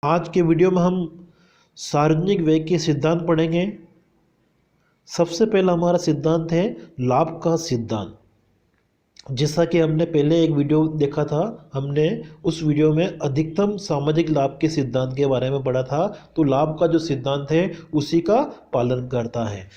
आज के वीडियो में हम सार्वजनिक व्यय के सिद्धांत पढ़ेंगे। सबसे पहला हमारा सिद्धांत है लाभ का सिद्धांत। जैसा कि हमने पहले एक वीडियो देखा था, हमने उस वीडियो में अधिकतम सामाजिक लाभ के सिद्धांत के बारे में पढ़ा था। तो लाभ का जो सिद्धांत है उसी का पालन करता है।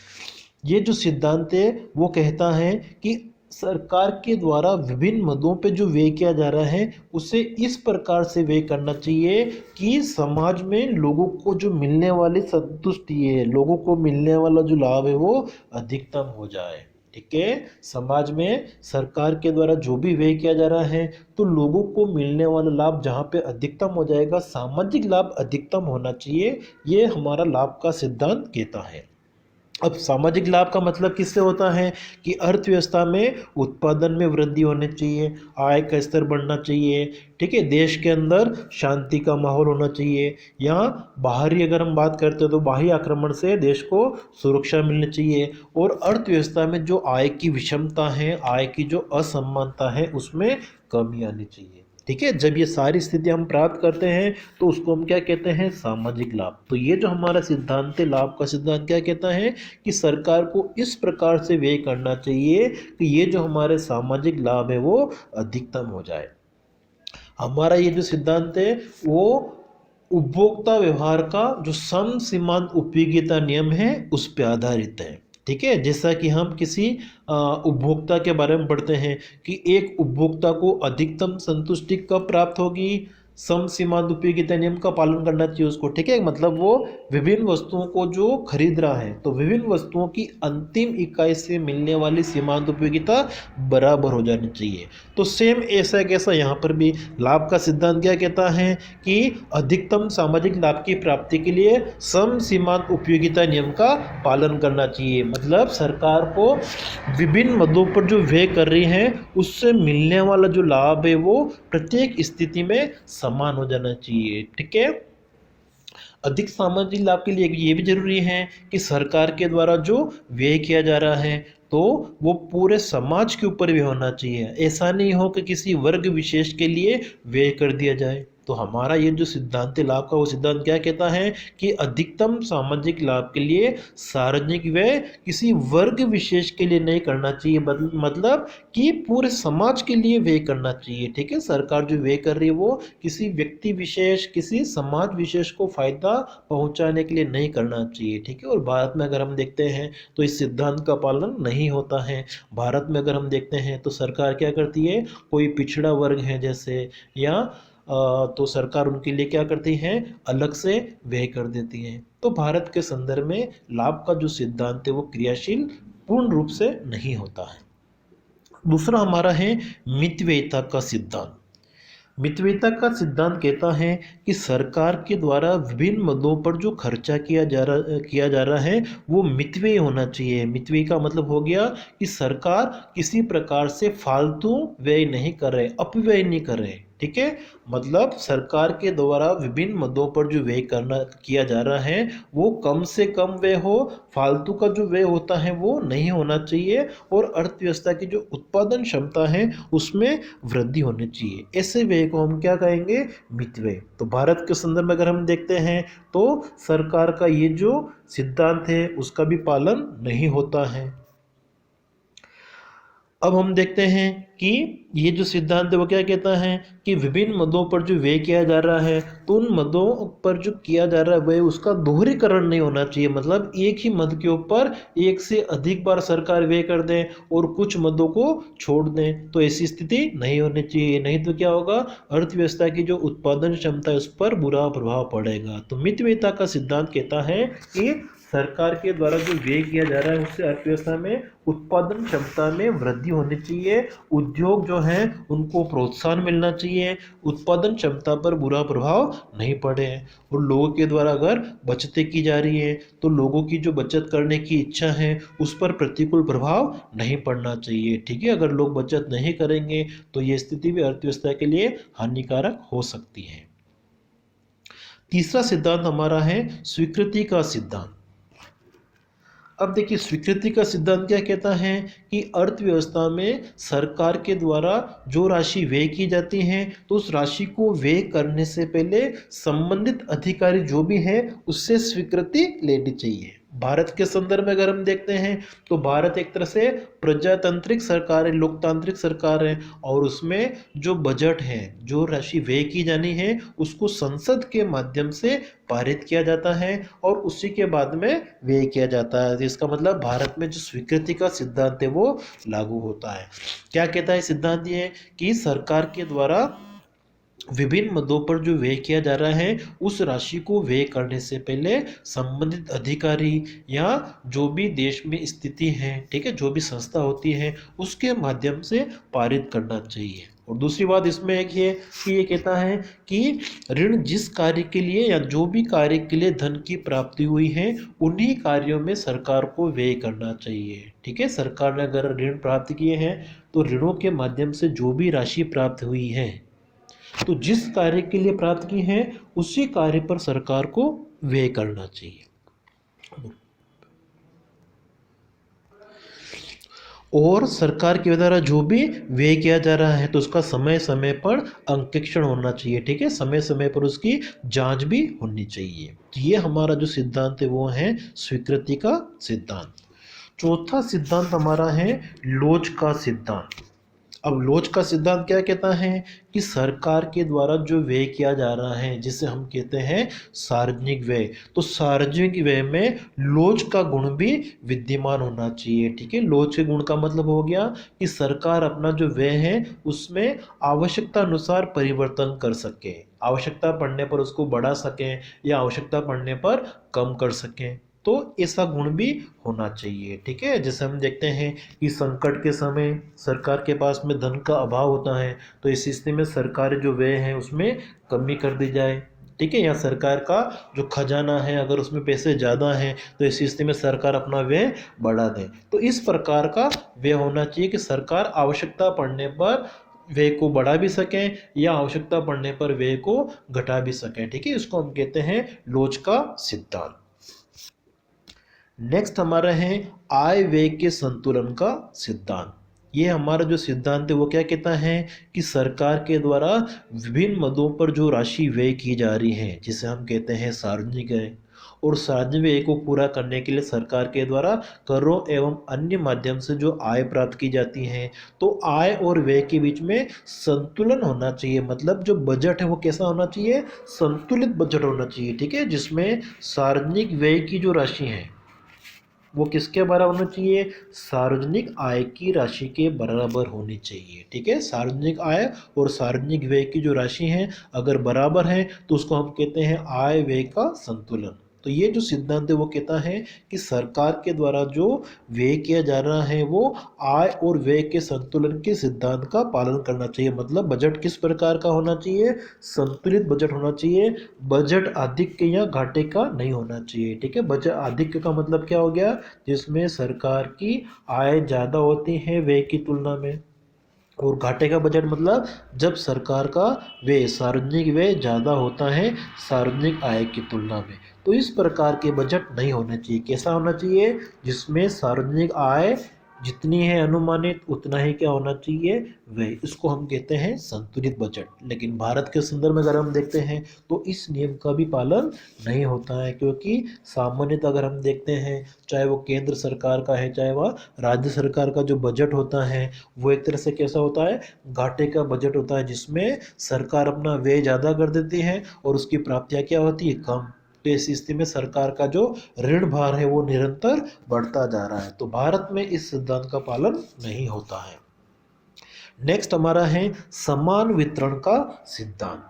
ये जो सिद्धांत है वो कहता है कि सरकार के द्वारा विभिन्न मदों पे जो व्यय किया जा रहा है उसे इस प्रकार से व्यय करना चाहिए कि समाज में लोगों को जो मिलने वाली संतुष्टि है, लोगों को मिलने वाला जो लाभ है वो अधिकतम हो जाए। ठीक है, समाज में सरकार के द्वारा जो भी व्यय किया जा रहा है तो लोगों को मिलने वाला लाभ जहाँ पे अधिकतम हो जाएगा, सामाजिक लाभ अधिकतम होना चाहिए। ये हमारा लाभ का सिद्धांत कहता है। अब सामाजिक लाभ का मतलब किससे होता है कि अर्थव्यवस्था में उत्पादन में वृद्धि होनी चाहिए, आय का स्तर बढ़ना चाहिए। ठीक है, देश के अंदर शांति का माहौल होना चाहिए। यहाँ बाहरी अगर हम बात करते हैं तो बाह्य आक्रमण से देश को सुरक्षा मिलनी चाहिए। और अर्थव्यवस्था में जो आय की विषमता है, आय की जो असमानता है, उसमें कमी आनी चाहिए। ठीक है, जब ये सारी स्थिति हम प्राप्त करते हैं तो उसको हम क्या कहते हैं, सामाजिक लाभ। तो ये जो हमारा सिद्धांत है, लाभ का सिद्धांत क्या कहता है कि सरकार को इस प्रकार से व्यय करना चाहिए कि ये जो हमारे सामाजिक लाभ है वो अधिकतम हो जाए। हमारा ये जो सिद्धांत है वो उपभोक्ता व्यवहार का जो सम सीमांत उपयोगिता नियम है उस पर आधारित है। ठीक है, जैसा कि हम किसी उपभोक्ता के बारे में पढ़ते हैं कि एक उपभोक्ता को अधिकतम संतुष्टि कब प्राप्त होगी, सम सीमांत उपयोगिता नियम का पालन करना चाहिए उसको। ठीक है, मतलब वो विभिन्न वस्तुओं को जो खरीद रहा है तो विभिन्न वस्तुओं की अंतिम इकाई से मिलने वाली सीमांत उपयोगिता बराबर हो जानी चाहिए। तो सेम ऐसा कैसा यहाँ पर भी लाभ का सिद्धांत क्या कहता है कि अधिकतम सामाजिक लाभ की प्राप्ति के लिए सम सीमांत उपयोगिता नियम का पालन करना चाहिए। मतलब सरकार को विभिन्न मदों पर जो व्यय कर रही है उससे मिलने वाला जो लाभ है वो प्रत्येक स्थिति में समान हो जाना चाहिए। ठीक है, अधिक सामाजिक लाभ के लिए ये भी जरूरी है कि सरकार के द्वारा जो व्यय किया जा रहा है तो वो पूरे समाज के ऊपर भी होना चाहिए। ऐसा नहीं हो कि किसी वर्ग विशेष के लिए व्यय कर दिया जाए। तो हमारा ये जो सिद्धांत लाभ का वो सिद्धांत क्या कहता है कि अधिकतम सामाजिक लाभ के लिए सार्वजनिक व्यय किसी वर्ग विशेष के लिए नहीं करना चाहिए, मतलब कि पूरे समाज के लिए व्यय करना चाहिए। ठीक है, सरकार जो व्यय कर रही है वो किसी व्यक्ति विशेष, किसी समाज विशेष को फायदा पहुंचाने के लिए नहीं करना चाहिए। ठीक है, और भारत में अगर हम देखते हैं तो इस सिद्धांत का पालन नहीं होता है। भारत में अगर हम देखते हैं तो सरकार क्या करती है, कोई पिछड़ा वर्ग है जैसे, या तो सरकार उनके लिए क्या करती है, अलग से व्यय कर देती है। तो भारत के संदर्भ में लाभ का जो सिद्धांत है वो क्रियाशील पूर्ण रूप से नहीं होता है। दूसरा हमारा है मितव्ययिता का सिद्धांत। मितव्ययिता का सिद्धांत कहता है कि सरकार के द्वारा विभिन्न मदों पर जो खर्चा किया जा रहा है वो मितव्यय होना चाहिए। मितव्यय का मतलब हो गया कि सरकार किसी प्रकार से फालतू व्यय नहीं कर रहे, अपव्यय नहीं कर रहे। ठीक है, मतलब सरकार के द्वारा विभिन्न मदों पर जो व्यय किया जा रहा है वो कम से कम व्यय हो, फालतू का जो व्यय होता है वो नहीं होना चाहिए, और अर्थव्यवस्था की जो उत्पादन क्षमता है उसमें वृद्धि होनी चाहिए। ऐसे व्यय को हम क्या कहेंगे, मितव्यय। तो भारत के संदर्भ में अगर हम देखते हैं तो सरकार का ये जो सिद्धांत है उसका भी पालन नहीं होता है। अब हम देखते हैं कि ये जो सिद्धांत है वो क्या कहता है कि विभिन्न मदों पर जो व्यय किया जा रहा है तो उन मदों पर जो किया जा रहा है वह उसका दोहरीकरण नहीं होना चाहिए। मतलब एक ही मद के ऊपर एक से अधिक बार सरकार व्यय कर दें और कुछ मदों को छोड़ दें, तो ऐसी स्थिति नहीं होनी चाहिए। नहीं तो क्या होगा, अर्थव्यवस्था की जो उत्पादन क्षमता है उस पर बुरा प्रभाव पड़ेगा। तो मितव्ययिता का सिद्धांत कहता है कि सरकार के द्वारा जो व्यय किया जा रहा है उससे अर्थव्यवस्था में उत्पादन क्षमता में वृद्धि होनी चाहिए, उद्योग जो हैं उनको प्रोत्साहन मिलना चाहिए, उत्पादन क्षमता पर बुरा प्रभाव नहीं पड़े। और लोगों के द्वारा अगर बचतें की जा रही हैं तो लोगों की जो बचत करने की इच्छा है उस पर प्रतिकूल प्रभाव नहीं पड़ना चाहिए। ठीक है, अगर लोग बचत नहीं करेंगे तो ये स्थिति भी अर्थव्यवस्था के लिए हानिकारक हो सकती है। तीसरा सिद्धांत हमारा है स्वीकृति का सिद्धांत। अब देखिए स्वीकृति का सिद्धांत क्या कहता है कि अर्थव्यवस्था में सरकार के द्वारा जो राशि व्यय की जाती है तो उस राशि को व्यय करने से पहले संबंधित अधिकारी जो भी है उससे स्वीकृति लेनी चाहिए। भारत के संदर्भ में अगर हम देखते हैं तो भारत एक तरह से प्रजातांत्रिक सरकार है, लोकतांत्रिक सरकार है, और उसमें जो बजट है, जो राशि व्यय की जानी है, उसको संसद के माध्यम से पारित किया जाता है और उसी के बाद में व्यय किया जाता है। इसका मतलब भारत में जो स्वीकृति का सिद्धांत है वो लागू होता है। क्या कहता है सिद्धांत? ये कि सरकार के द्वारा विभिन्न मदों पर जो व्यय किया जा रहा है उस राशि को व्यय करने से पहले संबंधित अधिकारी या जो भी देश में स्थिति है, ठीक है, जो भी संस्था होती है उसके माध्यम से पारित करना चाहिए। और दूसरी बात इसमें एक है कि ये कहता है कि ऋण जिस कार्य के लिए या जो भी कार्य के लिए धन की प्राप्ति हुई है उन्हीं कार्यों में सरकार को व्यय करना चाहिए। ठीक है, सरकार ने अगर ऋण प्राप्त किए हैं तो ऋणों के माध्यम से जो भी राशि प्राप्त हुई है तो जिस कार्य के लिए प्राप्त की है उसी कार्य पर सरकार को व्यय करना चाहिए। और सरकार के द्वारा जो भी व्यय किया जा रहा है तो उसका समय समय पर अंकेक्षण होना चाहिए। ठीक है, समय समय पर उसकी जांच भी होनी चाहिए। तो ये हमारा जो सिद्धांत है वो है स्वीकृति का सिद्धांत। चौथा सिद्धांत हमारा है लोच का सिद्धांत। अब लोच का सिद्धांत क्या कहता है कि सरकार के द्वारा जो व्यय किया जा रहा है जिसे हम कहते हैं सार्वजनिक व्यय, तो सार्वजनिक व्यय में लोच का गुण भी विद्यमान होना चाहिए। ठीक है, लोच के गुण का मतलब हो गया कि सरकार अपना जो व्यय है उसमें आवश्यकता अनुसार परिवर्तन कर सके, आवश्यकता पड़ने पर उसको बढ़ा सके या आवश्यकता पड़ने पर कम कर सके, तो ऐसा गुण भी होना चाहिए। ठीक है, जैसे हम देखते हैं कि संकट के समय सरकार के पास में धन का अभाव होता है तो इस स्थिति में सरकारी जो व्यय है उसमें कमी कर दी जाए। ठीक है, या सरकार का जो खजाना है अगर उसमें पैसे ज़्यादा हैं तो इस स्थिति में सरकार अपना व्यय बढ़ा दे। तो इस प्रकार का व्यय होना चाहिए कि सरकार आवश्यकता पड़ने पर व्यय को बढ़ा भी सकें या आवश्यकता पड़ने पर व्यय को घटा भी सकें। ठीक है, इसको हम कहते हैं लोच का सिद्धांत। नेक्स्ट हमारा है आय व्यय के संतुलन का सिद्धांत। ये हमारा जो सिद्धांत है वो क्या कहता है कि सरकार के द्वारा विभिन्न मदों पर जो राशि व्यय की जा रही है जिसे हम कहते हैं सार्वजनिक व्यय, और सार्वजनिक व्यय को पूरा करने के लिए सरकार के द्वारा करों एवं अन्य माध्यम से जो आय प्राप्त की जाती है तो आय और व्यय के बीच में संतुलन होना चाहिए। मतलब जो बजट है वो कैसा होना चाहिए? संतुलित बजट होना चाहिए। ठीक है, जिसमें सार्वजनिक व्यय की जो राशि है वो किसके बराबर होना चाहिए? सार्वजनिक आय की राशि के बराबर होनी चाहिए। ठीक है, सार्वजनिक आय और सार्वजनिक व्यय की जो राशि है अगर बराबर है तो उसको हम कहते हैं आय व्यय का संतुलन। तो ये जो सिद्धांत है वो कहता है कि सरकार के द्वारा जो व्यय किया जा रहा है वो आय और व्यय के संतुलन के सिद्धांत का पालन करना चाहिए। मतलब बजट किस प्रकार का होना चाहिए? संतुलित बजट होना चाहिए। बजट अधिक या घाटे का नहीं होना चाहिए। ठीक है, बजट अधिक का मतलब क्या हो गया? जिसमें सरकार की आय ज़्यादा होती है व्यय की तुलना में, और घाटे का बजट मतलब जब सरकार का व्यय सार्वजनिक व्यय ज़्यादा होता है सार्वजनिक आय की तुलना में। तो इस प्रकार के बजट नहीं होने चाहिए। कैसा होना चाहिए? जिसमें सार्वजनिक आय जितनी है अनुमानित उतना ही क्या होना चाहिए? व्यय। इसको हम कहते हैं संतुलित बजट। लेकिन भारत के संदर्भ में अगर हम देखते हैं तो इस नियम का भी पालन नहीं होता है, क्योंकि सामान्यतः अगर हम देखते हैं चाहे वो केंद्र सरकार का है चाहे वह राज्य सरकार का जो बजट होता है वो एक तरह से कैसा होता है? घाटे का बजट होता है, जिसमें सरकार अपना व्यय ज़्यादा कर देती है और उसकी प्राप्तियाँ क्या होती है? कम। तो इस स्थिति में सरकार का जो ऋण भार है वो निरंतर बढ़ता जा रहा है। तो भारत में इस सिद्धांत का पालन नहीं होता है। नेक्स्ट हमारा है समान वितरण का सिद्धांत।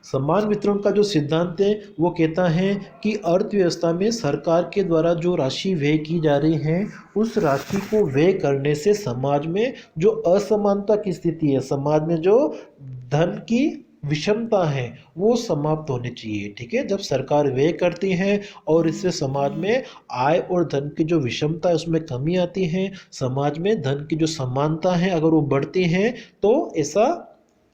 समान वितरण का जो सिद्धांत है वो कहता है कि अर्थव्यवस्था में सरकार के द्वारा जो राशि व्यय की जा रही है उस राशि को व्यय करने से समाज में जो असमानता की स्थिति है, समाज में जो धन की विषमता है वो समाप्त होनी चाहिए। ठीक है, जब सरकार व्यय करती है और इससे समाज में आय और धन की जो विषमता है उसमें कमी आती है, समाज में धन की जो समानता है अगर वो बढ़ती है तो ऐसा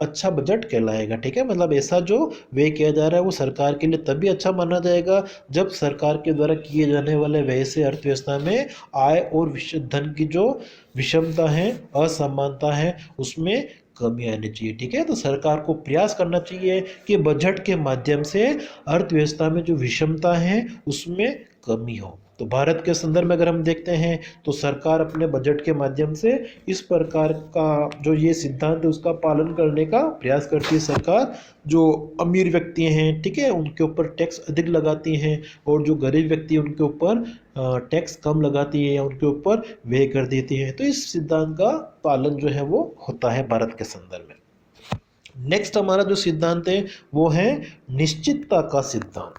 अच्छा बजट कहलाएगा। ठीक है, मतलब ऐसा जो व्यय किया जा रहा है वो सरकार के लिए तभी अच्छा माना जाएगा जब सरकार के द्वारा किए जाने वाले व्यय से अर्थव्यवस्था में आय और धन की जो विषमता है, असमानता है, उसमें कमी आनी चाहिए। ठीक है, तो सरकार को प्रयास करना चाहिए कि बजट के माध्यम से अर्थव्यवस्था में जो विषमता है उसमें कमी हो। तो भारत के संदर्भ में अगर हम देखते हैं तो सरकार अपने बजट के माध्यम से इस प्रकार का जो ये सिद्धांत है उसका पालन करने का प्रयास करती है। सरकार जो अमीर व्यक्ति हैं, ठीक है, उनके ऊपर टैक्स अधिक लगाती हैं और जो गरीब व्यक्ति हैं उनके ऊपर टैक्स कम लगाती है या उनके ऊपर व्यय कर देती है। तो इस सिद्धांत का पालन जो है वो होता है भारत के संदर्भ में। नेक्स्ट हमारा जो सिद्धांत है वो है निश्चितता का सिद्धांत।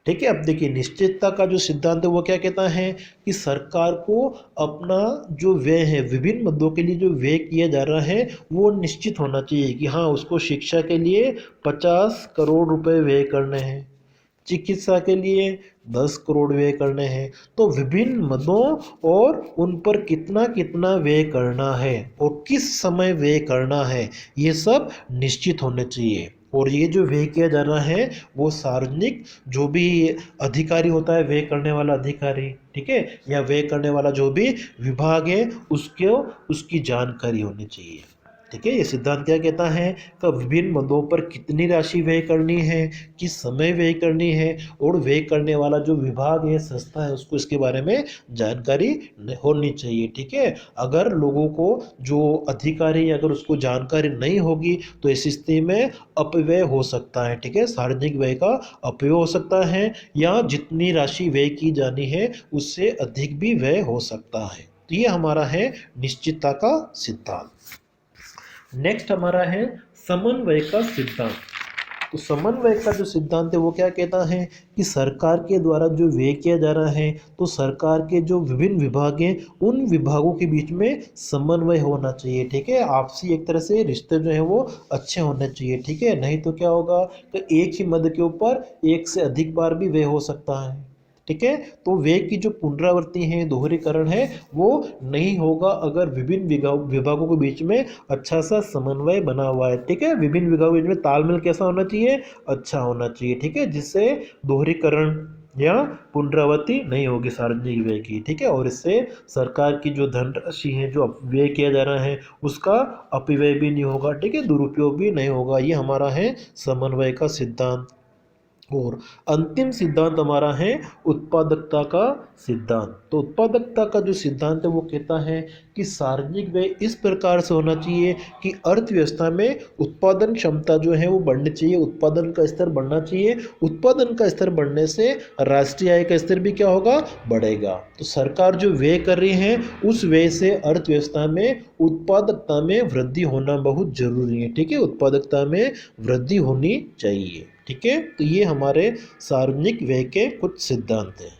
ठीक है, अब देखिए निश्चितता का जो सिद्धांत है वो क्या कहता है कि सरकार को अपना जो व्यय है, विभिन्न मुद्दों के लिए जो व्यय किया जा रहा है वो निश्चित होना चाहिए कि हाँ उसको शिक्षा के लिए 50 करोड़ रुपए व्यय करने हैं, चिकित्सा के लिए 10 करोड़ व्यय करने हैं। तो विभिन्न मदों और उन पर कितना कितना व्यय करना है और किस समय व्यय करना है ये सब निश्चित होने चाहिए। और ये जो व्यय किया जा रहा है वो सार्वजनिक जो भी अधिकारी होता है, व्यय करने वाला अधिकारी, ठीक है, या व्यय करने वाला जो भी विभाग है उसको उसकी जानकारी होनी चाहिए। ठीक है, ये सिद्धांत क्या कहता है कि विभिन्न मदों पर कितनी राशि व्यय करनी है, किस समय व्यय करनी है और व्यय करने वाला जो विभाग है, संस्था है, उसको इसके बारे में जानकारी होनी चाहिए। ठीक है, अगर लोगों को जो अधिकारी अगर उसको जानकारी नहीं होगी तो इस स्थिति में अपव्यय हो सकता है। ठीक है, सार्वजनिक व्यय का अपव्यय हो सकता है या जितनी राशि व्यय की जानी है उससे अधिक भी व्यय हो सकता है। तो ये हमारा है निश्चितता का सिद्धांत। नेक्स्ट हमारा है समन्वय का सिद्धांत। तो समन्वय का जो सिद्धांत है वो क्या कहता है कि सरकार के द्वारा जो व्यय किया जा रहा है तो सरकार के जो विभिन्न विभाग हैं उन विभागों के बीच में समन्वय होना चाहिए। ठीक है, आपसी एक तरह से रिश्ते जो है वो अच्छे होने चाहिए। ठीक है, नहीं तो क्या होगा कि एक ही मद के ऊपर एक से अधिक बार भी व्यय हो सकता है। ठीक है, तो व्यय की जो पुनरावृत्ति है, दोहरीकरण है, वो नहीं होगा अगर विभिन्न विभागों के बीच में अच्छा सा समन्वय बना हुआ है। ठीक है, विभिन्न विभागों के बीच में तालमेल कैसा होना चाहिए, अच्छा होना चाहिए। ठीक है, जिससे दोहरीकरण या पुनरावृत्ति नहीं होगी सार्वजनिक व्यय की। ठीक है, और इससे सरकार की जो धनराशि है जो व्यय किया जा रहा है उसका अपव्यय भी नहीं होगा। ठीक है, दुरुपयोग भी नहीं होगा। ये हमारा है समन्वय का सिद्धांत। और अंतिम सिद्धांत हमारा है उत्पादकता का सिद्धांत। तो उत्पादकता का जो सिद्धांत है वो कहता है कि सार्वजनिक व्यय इस प्रकार से होना चाहिए कि अर्थव्यवस्था में उत्पादन क्षमता जो है वो बढ़नी चाहिए, उत्पादन का स्तर बढ़ना चाहिए। उत्पादन का स्तर बढ़ने से राष्ट्रीय आय का स्तर भी क्या होगा, बढ़ेगा। तो सरकार जो व्यय कर रही है उस व्यय से अर्थव्यवस्था में उत्पादकता में वृद्धि होना बहुत जरूरी है। ठीक है, उत्पादकता में वृद्धि होनी चाहिए। ठीक है, तो ये हमारे सार्वजनिक व्यय के कुछ सिद्धांत हैं।